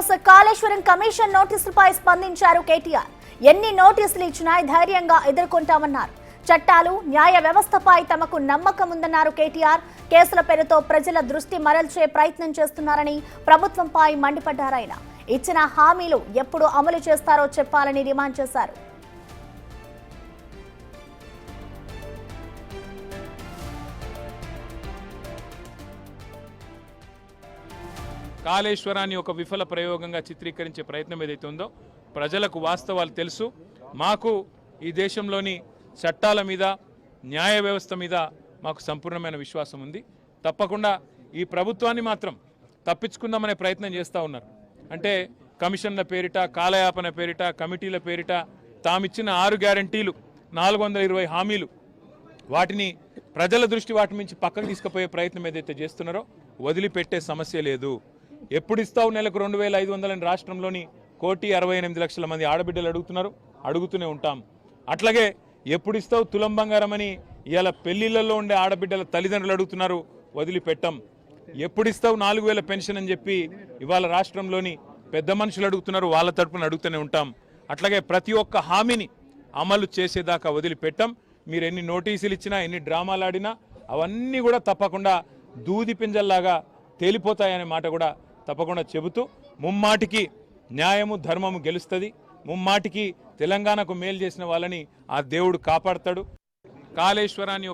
News. Kaleshwaram commission నోటీసులపై స్పందించారు కేటీఆర్. ఎన్ని నోటీసులు ఇచ్చినా ధైర్యంగా ఎదుర్కొంటామన్నారు. చట్టాలు న్యాయ వ్యవస్థపై తమకు నమ్మకం ఉందన్నారు కేటీఆర్. కేసుల పేరుతో ప్రజల దృష్టి మరల్చే ప్రయత్నం చేస్తున్నారని ప్రభుత్వంపై మండిపడ్డారాయన. ఇచ్చిన హామీలు ఎప్పుడు అమలు చేస్తారో చెప్పాలని డిమాండ్ చేశారు. కాళేశ్వరాన్ని ఒక విఫల ప్రయోగంగా చిత్రీకరించే ప్రయత్నం ఏదైతే ఉందో ప్రజలకు వాస్తవాలు తెలుసు. మాకు ఈ దేశంలోని చట్టాల మీద న్యాయ వ్యవస్థ మీద మాకు సంపూర్ణమైన విశ్వాసం ఉంది. తప్పకుండా ఈ ప్రభుత్వాన్ని మాత్రం తప్పించుకుందామనే ప్రయత్నం చేస్తూ ఉన్నారు. అంటే కమిషన్ల పేరిట, కాలయాపన పేరిట, కమిటీల పేరిట తామిచ్చిన 6 గ్యారంటీలు, 420 హామీలు, వాటిని ప్రజల దృష్టి వాటి నుంచి పక్కకు తీసుకుపోయే ప్రయత్నం ఏదైతే చేస్తున్నారో వదిలిపెట్టే సమస్య లేదు. ఎప్పుడు ఇస్తావు నెలకు 2500 రాష్ట్రంలోని 1,68,00,000 మంది ఆడబిడ్డలు అడుగుతున్నారు, అడుగుతూనే ఉంటాం. అట్లాగే ఎప్పుడు ఇస్తావు తులం బంగారం అని ఇవాళ పెళ్లిళ్లలో ఉండే ఆడబిడ్డల తల్లిదండ్రులు అడుగుతున్నారు, వదిలిపెట్టాం. ఎప్పుడు ఇస్తావు 4,000 పెన్షన్ అని చెప్పి ఇవాళ రాష్ట్రంలోని పెద్ద మనుషులు అడుగుతున్నారు, వాళ్ళ తరపున అడుగుతూనే ఉంటాం. అట్లాగే ప్రతి ఒక్క హామీని అమలు చేసేదాకా వదిలిపెట్టాం. మీరు ఎన్ని నోటీసులు ఇచ్చినా, ఎన్ని డ్రామాలు ఆడినా అవన్నీ కూడా తప్పకుండా దూది పింజల్లాగా తేలిపోతాయనే మాట కూడా తప్పకుండా చెబుతూ, ముమ్మాటికి న్యాయము ధర్మము గెలుస్తుంది. ముమ్మాటికి తెలంగాణకు మేలు చేసిన వాళ్ళని ఆ దేవుడు కాపాడతాడు. కాళేశ్వరాన్ని